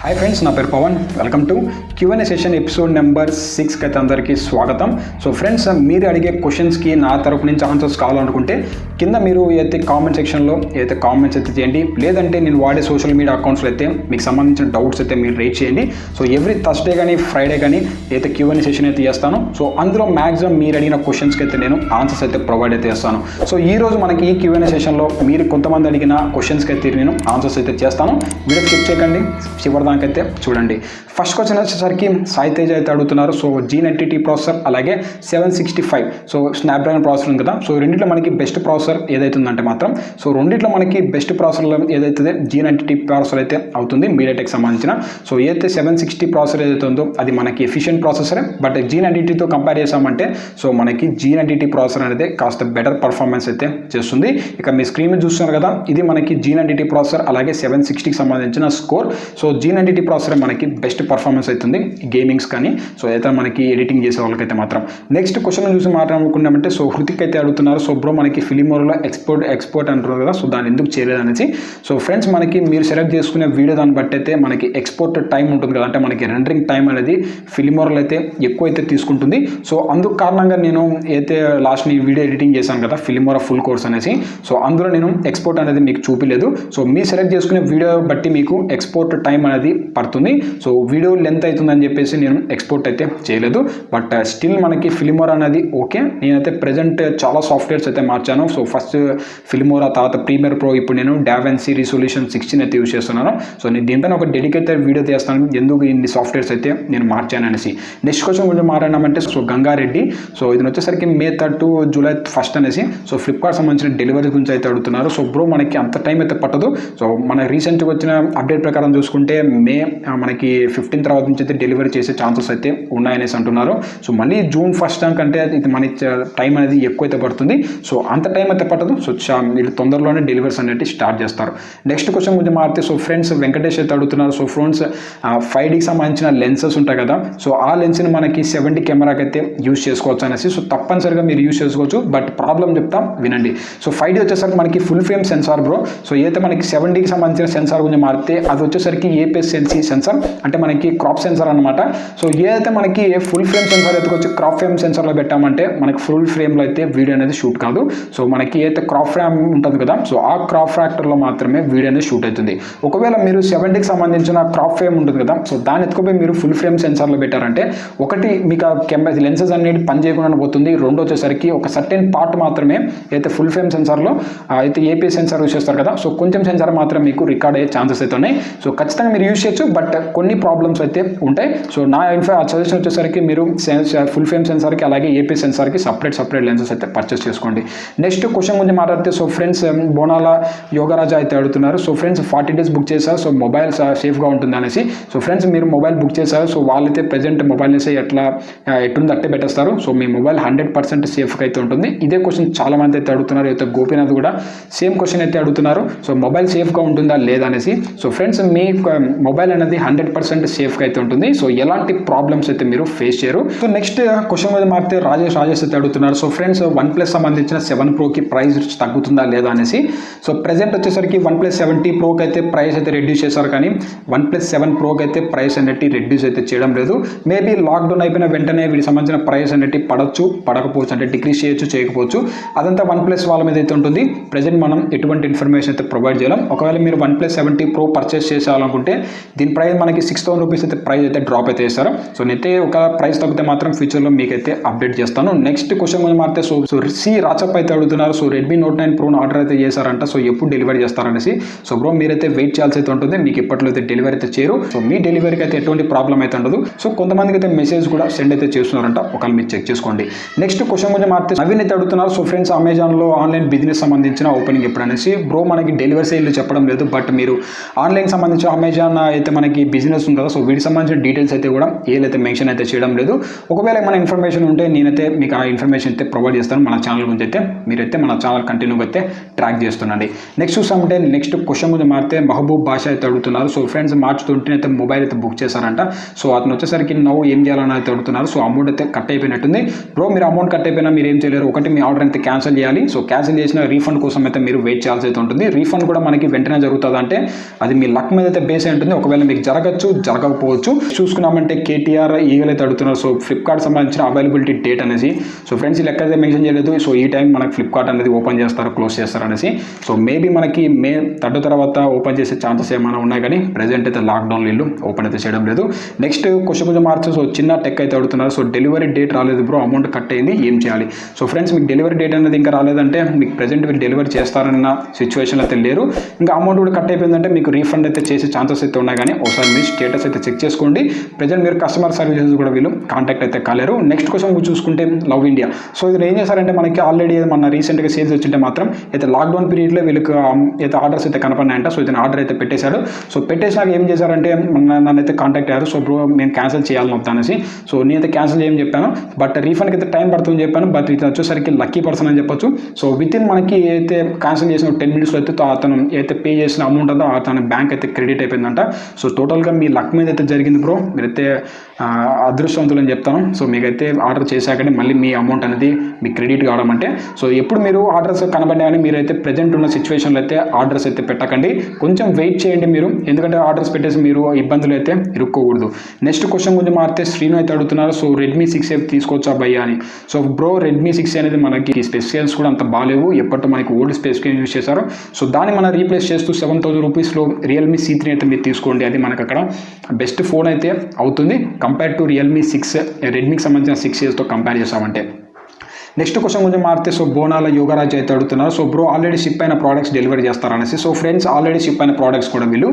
Hi friends, నా పేరు Pavan. Welcome to Q&A session episode number 6 అయితే అందరికీ స్వాగతం. సో ఫ్రెండ్స్, మీరు అడిగే క్వశ్చన్స్కి నా తరపు నుంచి ఆన్సర్స్ కావాలనుకుంటే కింద మీరు అయితే కామెంట్ సెక్షన్లో అయితే కామెంట్స్ అయితే చేయండి, లేదంటే నేను వాడే సోషల్ మీడియా అకౌంట్స్లో అయితే మీకు సంబంధించిన డౌట్స్ అయితే మీరు రేట్ చేయండి. సో ఎవ్రీ థర్స్డే కానీ ఫ్రైడే కానీ అయితే Q&A సెషన్ అయితే చేస్తాను. సో అందులో మ్యాక్సిమం మీరు అడిగిన క్వశ్చన్స్కి అయితే నేను ఆన్సర్స్ అయితే ప్రొవైడ్ అయితే చేస్తాను. సో ఈరోజు మనకి ఈ Q&A సెషన్లో మీరు కొంతమంది అడిగిన క్వశ్చన్స్కి అయితే నేను ఆన్సర్స్ అయితే చేస్తాను. వీడియో స్కిప్ చేయకండి, చివరిదాకైతే చూడండి. ఫస్ట్ క్వశ్చన్ వచ్చేసరికి సాయి తేజ్ అయితే అడుగుతున్నారు. సో G90t ప్రాసెసర్ అలాగే 765 సో స్నాప్డ్రాగన్ ప్రాసెసర్ ఉంది కదా. సో రెండిట్లో మనకి బెస్ట్ ప్రాసెసర్ ఏదైతే ఉందంటే మాత్రం సో రెండిట్లో మనకి బెస్ట్ ప్రాసెసర్ ఏదైతే G90t ప్రాసెసర్ అయితే అవుతుంది మీడియాటెక్ సంబంధించిన. సో ఏదైతే 760 ప్రాసెసర్ ఏదైతే ఉందో అది మనకి ఎఫిషియెంట్ ప్రాసెసరే. బట్ G90tతో కంపేర్ చేసామంటే సో మనకి G90t ప్రాసెసర్ అనేది కాస్త బెటర్ పర్ఫార్మెన్స్ అయితే చేస్తుంది. ఇక మీ స్క్రీన్ మీద చూస్తున్నారు కదా, ఇది మనకి G90t ప్రాసెసర్ అలాగే 760కి సంబంధించిన స్కోర్. సో G90t ప్రాసెసర్ మనకి బెస్ట్ పర్ఫార్మెన్స్ అవుతుంది గేమింగ్స్ కానీ. సో అయితే మనకి ఎడిటింగ్ చేసే వాళ్ళకైతే మాత్రం. నెక్స్ట్ క్వశ్చన్ చూసి మాట్లాడుకున్నామంటే సో హృతిక్ అయితే అడుగుతున్నారు. సో బ్రో మనకి ఫిలిమోరాలో ఎక్స్పోర్ట్ అంటున్నారు కదా, సో దాన్ని ఎందుకు చేయలేదు అనేసి. సో ఫ్రెండ్స్, మనకి మీరు సెలెక్ట్ చేసుకునే వీడియో దాన్ని బట్టి అయితే మనకి ఎక్స్పోర్ట్ టైం ఉంటుంది కదా, అంటే మనకి రెండరింగ్ టైం అనేది ఫిలిమోరాలో అయితే ఎక్కువ అయితే తీసుకుంటుంది. సో అందుకు కారణంగా నేను అయితే లాస్ట్ వీడియో ఎడిటింగ్ చేశాను కదా ఫిలిమోరా ఫుల్ కోర్స్ అనేసి. సో అందులో నేను ఎక్స్పోర్ట్ అనేది మీకు చూపించలేదు. సో మీరు సెలెక్ట్ చేసుకునే వీడియో బట్టి మీకు ఎక్స్పోర్ట్ టైం అనేది పడుతుంది. సో వీడియో లెంత్ అవుతుందని చెప్పేసి నేను ఎక్స్పోర్ట్ అయితే చేయలేదు. బట్ స్టిల్ మనకి ఫిలిమోరా అనేది ఓకే. నేనైతే ప్రజెంట్ చాలా సాఫ్ట్వేర్స్ అయితే మార్చాను. సో ఫస్ట్ ఫిలిమోరా, తర్వాత ప్రీమియర్ ప్రో, ఇప్పుడు నేను డావెన్సీ రిజల్యూషన్ 16 అయితే యూజ్ చేస్తున్నాను. సో నేను దీనిపైన ఒక డెడికేటెడ్ వీడియో చేస్తాను ఎందుకు ఇన్ని సాఫ్ట్వేర్స్ అయితే నేను మార్చాను అనేసి. నెక్స్ట్ క్వశ్చన్ గురించి మాట్లాడినామంటే సో గంగారెడ్డి. సో ఇది వచ్చేసరికి May 3 to July 1 అనేసి. సో ఫ్లిప్కార్ట్ సంబంధించిన డెలివరీ గురించి అయితే అడుగుతున్నారు. సో బ్రో మనకి అంత టైం అయితే పట్టదు. సో మన రీసెంట్గా వచ్చిన అప్డేట్ ప్రకారం చూసుకుంటే మే మనకి 15 తర్వాత నుంచి అయితే డెలివరీ చేసే ఛాన్సెస్ అయితే ఉన్నాయనేసి అంటున్నారు. సో మళ్ళీ June 1 కంటే ఇది మన టైం అనేది ఎక్కువ అయితే పడుతుంది. సో అంత టైం అయితే పట్టదు. సో వీళ్ళు తొందరలోనే డెలివరీస్ అనేవి స్టార్ట్ చేస్తారు. నెక్స్ట్ క్వశ్చన్ గురించి మారితే సో ఫ్రెండ్స్ వెంకటేష్ అయితే అడుగుతున్నారు. సో ఫ్రెండ్స్ 5Dకి సంబంధించిన లెన్సెస్ ఉంటాయి కదా, సో ఆ లెన్స్ని మనకి 70 కెమెరాకి అయితే యూజ్ చేసుకోవచ్చు అనేసి. సో తప్పనిసరిగా మీరు యూజ్ చేసుకోవచ్చు. బట్ ప్రాబ్లం చెప్తాం వినండి. సో 5D వచ్చేసరికి మనకి full frame sensor bro. So ఏదైతే మనకి 70కి సంబంధించిన సెన్సార్ గురించి మారితే అది వచ్చేసరికి APS-C సెన్సార్, అంటే మనకి క్రాప్ సెన్సార్ అనమాట. సో ఏదైతే మనకి ఫుల్ ఫ్రేమ్ సెన్సార్ అయితే వచ్చి క్రాప్ ఫ్రేమ్ సెన్సార్లో పెట్టామంటే మనకి ఫుల్ ఫ్రేమ్లో అయితే వీడియో అనేది షూట్ కాదు. సో మనకి అయితే క్రాప్ ఫ్రేమ్ ఉంటుంది కదా, సో ఆ క్రాప్ ఫ్యాక్టర్లో మాత్రమే వీడియో అనేది షూట్ అవుతుంది. ఒకవేళ మీరు 70కి సంబంధించిన క్రాప్ ఫ్రేమ్ ఉంటుంది కదా, సో దాన్ని ఎత్తుకుపోయి మీరు ఫుల్ ఫ్రేమ్ సెన్సార్లో పెట్టారంటే ఒకటి మీకు కెమెరా లెన్సెస్ అనేది పని చేయకుండా పోతుంది. రెండు వచ్చేసరికి ఒక సర్టెన్ పార్ట్ మాత్రమే అయితే ఫుల్ ఫ్రేమ్ సెన్సార్లో అయితే APS సెన్సార్ యూజ్ చేస్తారు కదా, సో కొంచెం సెన్సార్ మాత్రం మీకు రికార్డ్ అయ్యే ఛాన్సెస్ అయితే ఉన్నాయి. సో ఖచ్చితంగా మీరు యూజ్ చేయొచ్చు, బట్ కొన్ని ప్రాబ్లమ్స్ అయితే ఉంటాయి. సో నా సజెషన్ వచ్చేసరికి మీరు ఫుల్ ఫ్రేమ్ సెన్సార్కి అలాగే APS సెన్సార్కి సపరేట్ లెన్సెస్ అయితే పర్చేస్ చేసుకోండి. నెక్స్ట్ క్వశ్చన్ గురించి మాట్లాడితే సో ఫ్రెండ్స్ బోనాల యోగరాజా అయితే అడుగుతున్నారు. సో ఫ్రెండ్స్ 40 days బుక్ చేశారు. సో మొబైల్ సేఫ్గా ఉంటుంది అనేసి. సో ఫ్రెండ్స్ మీరు మొబైల్ బుక్ చేశారు. సో వాళ్ళైతే ప్రజెంట్ మొబైల్ని ఎట్టుంది అట్టే పెట్టేస్తారు. సో మీ మొబైల్ 100% సేఫ్గా అయితే ఉంటుంది. ఇదే క్వశ్చన్ చాలా మంది అయితే అడుగుతున్నారు. అయితే గోపీనాథ్ కూడా సేమ్ క్వశ్చన్ అయితే అడుగుతున్నారు. సో మొబైల్ సేఫ్గా ఉంటుందా లేదా అనేసి. సో ఫ్రెండ్స్ మీ మొబైల్ అనేది 100% సేఫ్గా అయితే ఉంటుంది. సో ఎలాంటి ప్రాబ్లమ్స్ అయితే మీరు ఫేస్ చేయరు. సో నెక్స్ట్ క్వశ్చన్ మీద మారితే రాజేష్ అయితే అడుగుతున్నారు. సో ఫ్రెండ్స్ OnePlus సంబంధించిన 7 Proకి ప్రైస్ తగ్గుతుందా లేదా అనేసి. సో ప్రెజెంట్ వచ్చేసరికి OnePlus 7T Proకి అయితే ప్రైస్ అయితే రెడ్యూస్ చేశారు, కానీ OnePlus 7 Proకి అయితే ప్రైస్ అనేది రెడ్యూస్ అయితే చేయడం లేదు. మేబీ లాక్డౌన్ అయిపోయిన వెంటనే వీటికి సంబంధించిన ప్రైస్ అనేది పడకపోవచ్చు, అంటే డిక్రీస్ చేయకపోవచ్చు. అదంతా OnePlus వాళ్ళ మీద అయితే ఉంటుంది. ప్రెజెంట్ మనం ఎటువంటి ఇన్ఫర్మేషన్ అయితే ప్రొవైడ్ చేయలేం. ఒకవేళ మీరు OnePlus 7T Pro పర్చేస్ చేయాలనుకుంటే దీని ప్రైస్ మనకి 6,000 రూపీస్ అయితే ప్రైస్ అయితే డ్రాప్ అయితే చేస్తారు. సో నేనైతే ఒక ప్రైస్ తగ్గితే మాత్రం ఫ్యూచర్లో మీకైతే అప్డేట్ చేస్తాను. నెక్స్ట్ క్వశ్చన్ గురించి మారితే సో సి రాచప్ప అయితే అడుగుతున్నారు. So Redmi Note 9 Pro order అయితే చేశారంట. సో ఎప్పుడు డెలివరీ చేస్తారనేసి. సో బ్రో మీరైతే వెయిట్ చేయాల్సి అయితే ఉంటుంది. మీకు ఎప్పట్లో అయితే డెలివరీ అయితే చేయరు. సో మీ డెలివరీకి అయితే ఎటువంటి ప్రాబ్లం అయితే ఉండదు. సో కొంతమందికి అయితే మెసేజ్ కూడా సెండ్ అయితే చేస్తున్నారంట, ఒకవేళ మీరు చెక్ చేసుకోండి. నెక్స్ట్ క్వశ్చన్ గురించి మారితే నవీన్ అయితే అడుగుతున్నారు. సో ఫ్రెండ్స్ అమెజాన్లో ఆన్లైన్ బిజినెస్ సంబంధించిన ఓపెనింగ్ ఎప్పుడు అనేసి. బ్రో మనకి డెలివరీ సేల్ చెప్పడం లేదు, బట్ మీరు ఆన్లైన్ సంబంధించిన అమెజాన్ అయితే మనకి బిజినెస్ ఉంది కదా, సో వీటికి సంబంధించిన డీటెయిల్స్ అయితే కూడా ఏదైతే మెన్షన్ అయితే చేయడం లేదు. ఒకవేళ మన ఇన్ఫర్మేషన్ ఉంటే నేనైతే మీకు ఆ ఇన్ఫర్మేషన్ అయితే ప్రొవైడ్ చేస్తాను. మన ఛానల్ గురించి అయితే మీరైతే మన ఛానల్ కంటిన్యూగా అయితే ట్రాక్ చేస్తుండండి. నెక్స్ట్ చూసామంటే నెక్స్ట్ క్వశ్చన్ గురించి మారితే మహబూబ్ భాష అయితే అడుగుతున్నారు. సో ఫ్రెండ్స్ March 20 అయితే మొబైల్ అయితే బుక్ చేశారంట. సో అతను వచ్చేసరికి నవ్వు ఏం చేయాలని అయితే అడుగుతున్నారు. సో అమౌంట్ అయితే కట్ అయిపోయినట్టుంది. బ్రో మీరు అమౌంట్ కట్ అయిపోయినా మీరు ఏం చేయలేరు. ఒకటి మీ ఆర్డర్ అయితే క్యాన్సిల్ చేయాలి. సో క్యాన్సిల్ చేసిన రీఫండ్ కోసం అయితే మీరు వెయిట్ చేయాల్సి అయితే ఉంటుంది. రీఫండ్ కూడా మనకి వెంటనే జరుగుతుంది, అంటే అది మీ లక్ మీద అయితే బేస్ అయి ఉంటుంది. ఒకవేళ మీకు జరగచ్చు, జరగకపోవచ్చు. చూసుకున్నామంటే కేటీఆర్ ఈగల్ అయితే అడుగుతున్నారు. సో ఫ్లిప్కార్ట్ సంబంధించిన అవైలబిలిటీ డేట్ అనేసి. సో ఫ్రెండ్స్ ఈ లెక్క అయితే మెన్షన్ చేయలేదు. సో ఈ టైం మనకి ఫ్లిప్కార్ట్ అనేది ఓపెన్ చేస్తారు, క్లోజ్ చేస్తారు అనేసి. సో మేబీ మనకి మే 3 తర్వాత ఓపెన్ చేసే ఛాన్సెస్ ఏమైనా ఉన్నాయి, కానీ ప్రెజెంట్ అయితే లాక్డౌన్ వీళ్ళు ఓపెన్ అయితే చేయడం లేదు. నెక్స్ట్ క్వశ్చన్ కొంచెం మార్చు. సో చిన్న టెక్ అయితే అడుగుతున్నారు. సో డెలివరీ డేట్ రాలేదు బ్రో, అమౌంట్ కట్ అయింది, ఏం చేయాలి? సో ఫ్రెండ్స్ మీకు డెలివరీ డేట్ అనేది ఇంకా రాలేదంటే మీకు ప్రెజెంట్ వీళ్ళు డెలివరీ చేస్తారన్న సిచ్యువేషన్ అయితే లేరు. ఇంకా అమౌంట్ కూడా కట్ అయిపోయిందంటే మీకు రీఫండ్ అయితే చేసే ఛాన్సెస్ అయితే ఉన్నాయి, కానీ ఒకసారి మీ స్టేటస్ అయితే చెక్ చేసుకోండి. ప్రెజెంట్ మీరు కస్టమర్ సర్వీసెస్ కూడా వీళ్ళు కాంటాక్ట్ అయితే కాలేరు. నెక్స్ట్ క్వశ్చన్ చూసుకుంటే లవ్ ఇండియా. సో ఇది ఏం చేశారంటే మనకి ఆల్రెడీ మన రీసెంట్గా సేల్స్ వచ్చింటే మాత్రం అయితే లాక్డౌన్ పీరియడ్లో వీళ్ళకి అయితే ఆర్డర్స్ అయితే కనపడినాయంట. సో ఇతను ఆర్డర్ అయితే పెట్టేశాడు. సో పెట్టేసినాక ఏం చేశారంటే నన్ను అయితే కాంటాక్ట్ అయ్యారు. సో బ్రో నేను క్యాన్సిల్ చేయాలని వద్దానేసి. సో నేనైతే క్యాన్సిల్ చేయని చెప్పాను, బట్ రీఫండ్కి అయితే టైం పడుతుందని చెప్పాను. బట్ ఇది వచ్చేసరికి లక్కీ పర్సన్ అని చెప్పొచ్చు. సో విత్ ఇన్ మనకి అయితే క్యాన్సిల్ చేసిన 10 minutesలో అయితే అతను అయితే పే చేసిన అమౌంట్ అంతా అతని బ్యాంక్ అయితే క్రెడిట్ అయిపోయిందంట. సో టోటల్గా మీ లక్ మీద అయితే జరిగింది బ్రో, మీరైతే అదృష్టవంతులు అని చెప్తాను. సో మీకైతే ఆర్డర్ చేశాకనే మళ్ళీ మీ అమౌంట్ అనేది మీ క్రెడిట్ కావడం అంటే. సో ఎప్పుడు మీరు ఆర్డర్స్ కనబడ్డాయని మీరైతే ప్రజెంట్ ఉన్న సిచ్యువేషన్లో అయితే ఆర్డర్స్ అయితే పెట్టకండి, కొంచెం వెయిట్ చేయండి మీరు, ఎందుకంటే ఆర్డర్స్ పెట్టేసి మీరు ఇబ్బందులు అయితే ఇరుక్కోకూడదు. నెక్స్ట్ క్వశ్చన్ గురించి మారితే శ్రీను అయితే అడుగుతున్నారు. సో Redmi 6 తీసుకోవచ్చా భయ్యా అని. సో బ్రో Redmi 6 అనేది మనకి స్పెసిఫికేషన్స్ కూడా అంత బాగాలేవు, ఎప్పటితో మనకి ఓల్డ్ స్పెసిఫికేషన్ యూస్ చేశారు. సో దాన్ని మనం రీప్లేస్ చేస్తూ 7,000 రూపీస్లో Realme C3 అయితే మీరు తీసుకోండి, అది మనకు అక్కడ బెస్ట్ ఫోన్ అయితే అవుతుంది కంపేర్ టు Realme 6 రెడ్మీకి సంబంధించిన 6 yearsతో కంపేర్ చేసామంటే. నెక్స్ట్ క్వశ్చన్ కొంచెం మారితే సో బోనాల యోగరాజ్ అయితే అడుగుతున్నారు. సో బ్రో ఆల్రెడీ షిప్ అయిన ప్రోడక్ట్స్ డెలివరీ చేస్తారనేసి. సో ఫ్రెండ్స్ ఆల్రెడీ షిప్ అయిన ప్రోడక్ట్స్ కూడా వీళ్ళు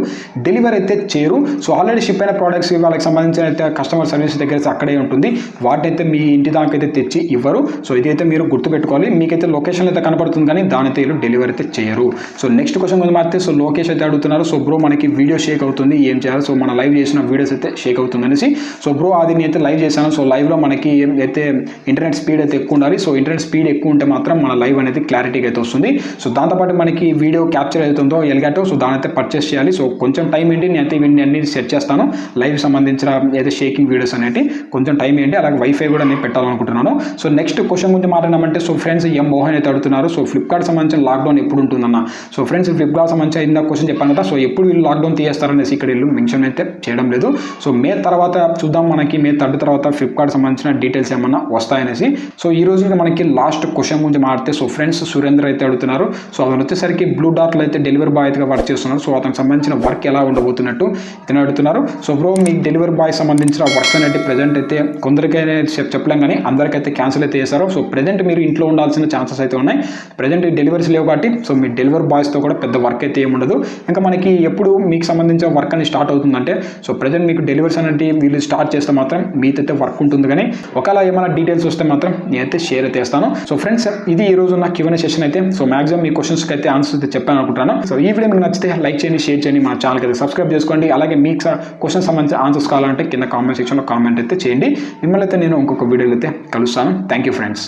డెలివరీ అయితే చేయరు. సో ఆల్రెడీ షిప్ అయిన ప్రోడక్ట్స్ వాళ్ళకి సంబంధించిన అయితే కస్టమర్ సర్వీస్ దగ్గర అక్కడే ఉంటుంది, వాటినైతే మీ ఇంటి దాకా అయితే తెచ్చి ఇవ్వరు. సో ఇదైతే మీరు గుర్తుపెట్టుకోవాలి. మీకైతే లొకేషన్ అయితే కనపడుతుంది, కానీ దానైతే వీళ్ళు డెలివరీ అయితే చేయరు. సో నెక్స్ట్ క్వశ్చన్ కొంచెం మారితే సో లోకేష్ అయితే అడుగుతున్నారు. సో బ్రో మనకి వీడియో షేక్ అవుతుంది, ఏం చేయాలి? సో మన లైవ్ చేసిన వీడియోస్ అయితే షేక్ అవుతుంది అనేసి. సో బ్రో అది నేనైతే లైవ్ చేశాను. సో లైవ్లో మనకి అయితే ఇంటర్నెట్ స్పీడ్ అయితే ఎక్కువ ఉండాలి. సో ఇంటర్నెట్ స్పీడ్ ఎక్కువ ఉంటే మాత్రం మన లైవ్ అనేది క్లారిటీగా అయితే వస్తుంది. సో దాంతోపాటు మనకి వీడియో క్యాప్చర్ అవుతుందో ఎల్గాటో, సో దాని అయితే పర్చేస్ చేయాలి. సో కొంచెం టైం ఏంటి, నేనైతే ఇవన్నీ అన్ని సెట్ చేస్తాను. లైవ్ సంబంధించిన ఏదో షేకింగ్ వీడియోస్ అనేవి కొంచెం టైం ఏంటి, అలాగే వైఫై కూడా నేను పెట్టాలనుకుంటున్నాను. సో నెక్స్ట్ క్వశ్చన్ గురించి మాట్లాడామంటే సో ఫ్రెండ్స్ ఎం మోహన్ అయితే అడుగుతున్నారు. సో ఫ్లిప్కార్ట్ సంబంధించిన లాక్డౌన్ ఎప్పుడు ఉంటుందన్న. సో ఫ్రెండ్స్ ఫ్లిప్కార్ట్ సంబంధించిన ఇందాక క్వశ్చన్ చెప్పాను కదా. సో ఎప్పుడు వీళ్ళు లాక్డౌన్ తీయేస్తారనేసి ఇక్కడ వీళ్ళు మెన్షన్ అయితే చేయడం లేదు. సో మే తర్వాత చూద్దాం, మనకి మే 3 తర్వాత ఫ్లిప్కార్ట్ సంబంధించిన డీటెయిల్స్ ఏమన్నా వస్తాయనేసి. సో ఈ రోజు మనకి లాస్ట్ క్వశ్చన్ గురించి మాట్లాడితే సో ఫ్రెండ్స్ సురేంద్ర అయితే అడుగుతున్నారు. సో అతను వచ్చేసరికి బ్లూ డార్ట్లో అయితే డెలివరీ బాయ్ అయితే వర్క్ చేస్తున్నారు. సో అతనికి సంబంధించిన వర్క్ ఎలా ఉండబోతున్నట్టు ఇతను అడుగుతున్నారు. సో బ్రో మీకు డెలివరీ బాయ్ సంబంధించిన వర్క్స్ అనేది ప్రెజెంట్ అయితే కొందరికైతే చెప్పలేం, కానీ అందరికైతే క్యాన్సిల్ అయితే చేశారు. సో ప్రెజెంట్ మీరు ఇంట్లో ఉండాల్సిన ఛాన్సెస్ అయితే ఉన్నాయి. ప్రెజెంట్ డెలివరీస్ లేవు కాబట్టి సో మీ డెలివరీ బాయ్స్తో కూడా పెద్ద వర్క్ అయితే ఏముండదు. ఇంకా మనకి ఎప్పుడు మీకు సంబంధించిన వర్క్ అనేది స్టార్ట్ అవుతుందంటే సో ప్రెజెంట్ మీకు డెలివరీస్ అనేది వీళ్ళు స్టార్ట్ చేస్తే మాత్రం మీతో వర్క్ ఉంటుంది, కానీ ఒకవేళ ఏమైనా డీటెయిల్స్ వస్తే మాత్రం నేనైతే షేర్ అయితే చేస్తాను. సో ఫ్రెండ్స్ ఇది ఈ రోజు నా Q&A సెషన్ అయితే. సో మాక్సిమం మీ క్వశ్చన్స్కి అయితే ఆన్సర్స్ అయితే చెప్పాను అనుకుంటాను. సో ఈ వీడియో మీకు నచ్చితే లైక్ చేయండి, షేర్ చేయండి, మా ఛానల్కి అయితే సబ్స్క్రైబ్ చేసుకోండి. అలాగే మీకు క్వశ్చన్ సంబంధించిన ఆన్సర్స్ కావాలంటే కింద కామెంట్ సెక్షన్లో కామెంట్ అయితే చేయండి. మిమ్మల్ని అయితే నేను ఇంకొక వీడియోలో అయితే కలుస్తాను. Thank you friends.